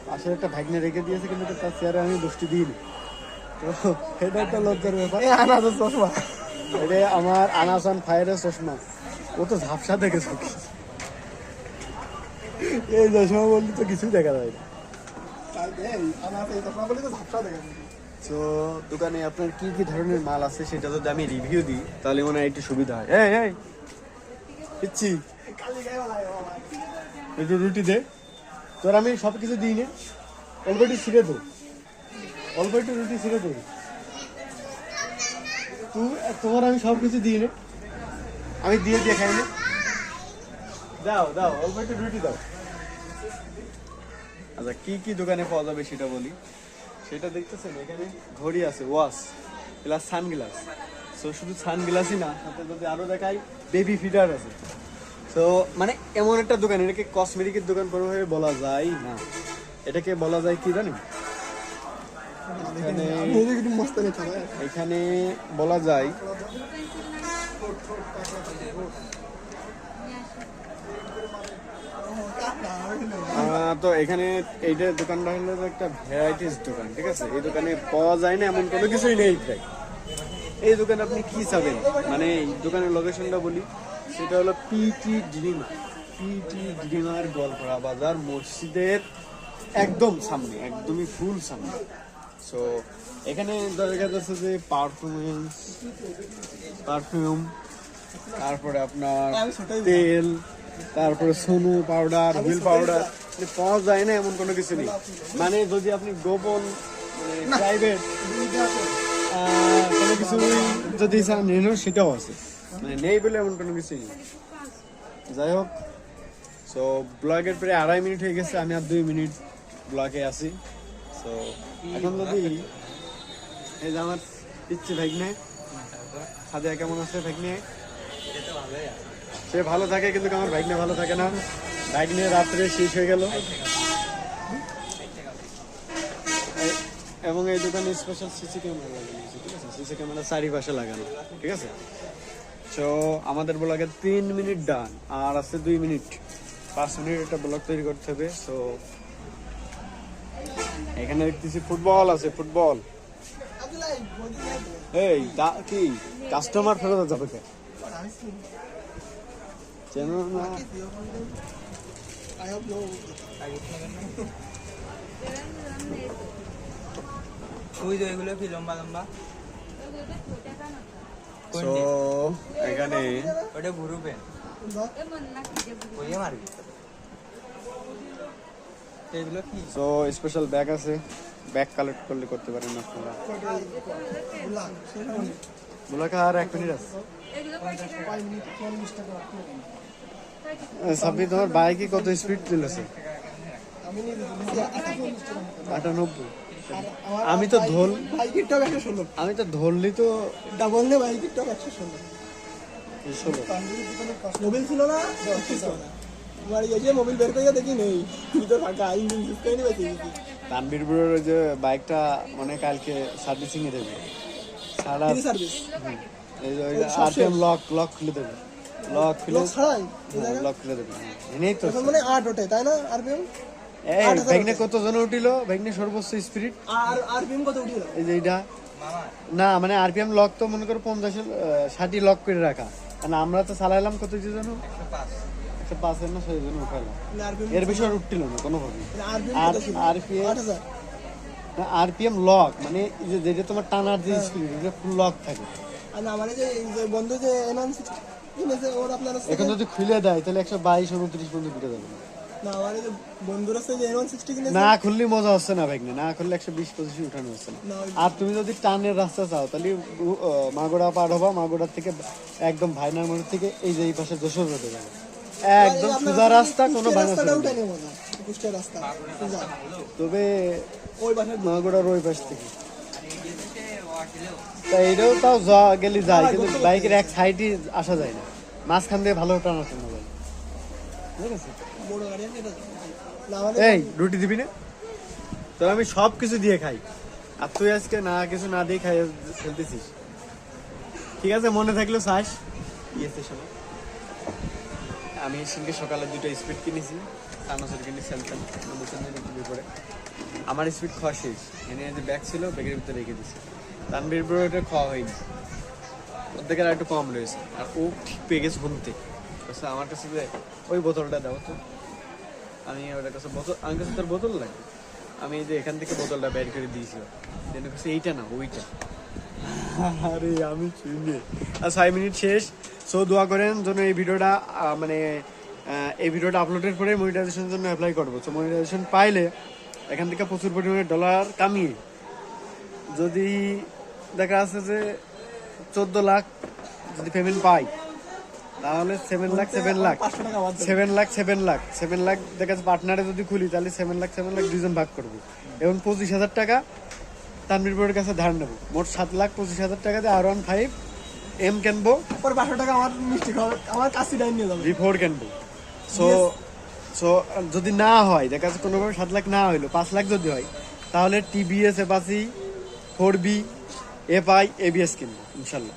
পাশে একটা ভাগ্নে রেখে দিয়েছে, কিন্তু তার চেয়ারে আমি বসতে দিইনি। তো এটা একটা লজ্জার ব্যাপার। আনাজের চশমা, এটা আমার আনাসান ফায়ারের চশমা। ও তো ঝাপসা দেখেছে, এই চশমা বললে তো কিছুই দেখা যায় না। তো দোকানে আপনার কি কি ধরনের মাল আছে সেটা যদি আমি রিভিউ দিই তাহলে মনে হয় একটু সুবিধা হয়। এই এই দিচ্ছি, একটু রুটি দে। তোর আমি সব কিছু দিই না, অল্প একটু ছিঁড়ে দো, অল্প একটু রুটি ছিঁড়ে দো। তোমার আমি সব কিছু দিই না, আমি দিয়ে দিয়ে খাই না। দাও দাও, অল্প একটু রুটি দাও। আচ্ছা, কি কি দোকানে পাওয়া যাবে সেটা বলি। সেটা দেখতেছেন এখানে ঘড়ি আছে, ওয়াচ প্লাস সানগ্লাস। সো শুধু সানগ্লাসই না, সাথে যদি আরো দেখাই বেবি ফিডার আছে। তো মানে এমন একটা দোকান, এটাকে কসমেটিকের দোকান কোনোভাবে বলা যায় না, এটাকে বলা যায় কি জানেন, এখানে বলা যায় তো এখানে এইটা দোকানটা হলো একটা ভ্যারাইটিস দোকান, ঠিক আছে। এই দোকানে পাওয়া যায় না এমন কোনো কিছুই নেই প্রায়। এই দোকানে আপনি কি চাবেন, মানে এই দোকানের লোকেশনটা বলি, সেটা হলো পিটি ডিমার গোয়ালপাড়া বাজার মসজিদের একদম সামনে, একদমই ফুল সামনে। সো এখানে দেখা যাচ্ছে যে পারফিউম, তারপরে আপনার তেল, তারপরে সোনু পাউডার, হুইল পাউডার পাওয়া যায় না এমন কোনো কিছু নেই। মানে যদি আপনি গোপন প্রাইভেট কোনো কিছু যদি নেন সেটাও আছে, মানে নেই বলে এমন কোনো কিছুই নেই। যাই হোক, সো ব্লগের প্রায় 2.5 মিনিট হয়ে গেছে, আমি আর 2 মিনিট ব্লগে আছি। সো এখন যদি এই যে আমার পিচ্ছি ভাগ্নে সাদিয়া, কেমন আছে ভাগ্নে? সে ভালো থাকে, কিন্তু আমার ভাগ্নে ভালো থাকে না। ভাগ্নে রাত্রে শেষ হয়ে গেল। এবং এই দোকানে স্পেশাল সিসি ক্যামেরা লাগানো আছে, ঠিক আছে। সিসি ক্যামেরা চারিপাশে লাগানো, ঠিক আছে। তো আমাদের ব্লগে 3 মিনিট ডান, আর আছে 2 মিনিট, 5 মিনিট একটা ব্লগ তৈরি করতে হবে। তো এখানে দেখতেছি ফুটবল আছে, ফুটবল। এই কি কাস্টমার ফেরত যাবে কে? চেনো না? ওই যে এগুলো কি লম্বা লম্বা, তো এখানে ওটা ভুরু পেন, ওই মারবি এগুলো কি। তো স্পেশাল ব্যাগ আছে, ব্যাগ কালেক্ট করলে করতে পারেন আপনারা। মুলাকা আর 1 মিনিট আছে। সাব্বির, তোমার বাইকে কত স্পিড চলেছে? 98। আমি তো ধরলি তো ডাবল নে বাইকের টপ 116 মোবাইল ছিল না, বাড়ি গিয়ে মোবাইল বের করে দেখি নেই, ভিতর ফাঁকা, ইঞ্জিন সিস্টেমই বেঁচে গেছি। তানবীর ব্রোর যে বাইকটা মানে কালকে সার্ভিসিং এ দেবে, সারা সার্ভিস এই যে আরপিএম লক খুলে দেবে, লক খুলে দেবে। এনেই তো মানে 8 ওঠে তাই না আরপিএম? এই ভাগ্নে কত জন উঠিল? ভাগ্নে সর্বোচ্চ স্পিড আর আরপিএম কত উঠিল? এই যে এটা না, মানে আরপিএম লক তো মনে করো 50-60 লক করে রাখা, কারণ আমরা তো চালাইলাম কত যে জানো, 105 না 6 জন উঠাইলাম, এর বেশি আর উঠছিল না কোনোভাবে। আর আরপিএম লক মানে যেটা তোমার টানার যে স্পিড, এটা ফুল লক থাকে। আর মানে যে বন্ধু যে এনএন কিনেছে ওর আপনার এখন যদি খুলে দেয় তাহলে 122-29 পর্যন্ত উঠে যাবে। না মানে যে বন্ধুরা যে এনএন 60 কিনেছে, না খুললে মজা হচ্ছে না ভাগ্নে, না খুললে 120-25 উঠানো হচ্ছে না। আর তুমি যদি টানের রাস্তা চাও তাহলে মাগুরা পার হবা, মাগুরার থেকে একদম ভাইনার মোড় থেকে এই যে এই পাশে যশোর রোডে যাবে, একদম সোজা রাস্তা, কোনো ভাঙা রাস্তা। তবে ওই পাশে মাগুরার ওই পাশ থেকে তাই এটাও তাও গেলে যায়, কিন্তু বাইকের এক সাইডে আসা যায় না, মাঝখান দিয়ে ভালো টানার জন্য যায়, ঠিক আছে। এই রুটি দিবি না তো? আমি সব কিছু দিয়ে খাই, আর তুই আজকে না কিছু না দিয়ে খাই ফেলতেছিস, ঠিক আছে। মনে থাকলো চাস আমি সকালে 2টা স্পিড কিনেছি, সামনে কিনে ফেলতাম করে আমার স্পিড খাওয়া শেষ, এনে যে ব্যাগ ছিল ব্যাগের ভিতরে রেখে দিছে। তানভীর ব্রো এটা খাওয়া হয়নি, অর্ধেকের একটু কম রয়েছে, আর ও ঠিক পেয়ে গেছে শুনতে। আমার কাছে যে ওই বোতলটা দাও তো, আমি ওটার কাছে বোতল, আমার কাছে তোর বোতল লাগে, আমি এই যে এখান থেকে বোতলটা বের করে দিয়েছিলাম, যেন কাছে এইটা না ওইটা। আরে আমি চিনি। আর 6 মিনিট শেষ। সো দোয়া করেন যেন এই ভিডিওটা মানে এই ভিডিওটা আপলোডের পরে মনিটাইজেশনের জন্য অ্যাপ্লাই করবো। সো মনিটাইজেশন পাইলে এখান থেকে প্রচুর পরিমাণে ডলার কামিয়ে যদি দেখা যাচ্ছে যে 14 লাখ যদি পেমেন্ট পাই, তাহলে 7 লাখ 7 লাখ 500 টাকা বাদ দেবো। 7 লাখ 7 লাখ 7 লাখ দেখা যাচ্ছে পার্টনারে যদি খুলি, তাহলে 7 লাখ 7 লাখ দুজন ভাগ করবো, এবং 25,000 টাকা তানভীর ব্রোর কাছে ধার নেবো। মোট 7,25,000 টাকা দিয়ে R15 M কিনবো, পরে 500 টাকা আমার মিষ্টি খাওয়া, আমার কাশি ডাইন নিয়ে যাবে। V4 কিনবো। সো সো যদি না হয়, দেখা যাচ্ছে কোনোভাবে 7 লাখ না হইলো, 5 লাখ যদি হয়, তাহলে TVS Apache 4B FI ABS কিনবো ইনশাল্লাহ।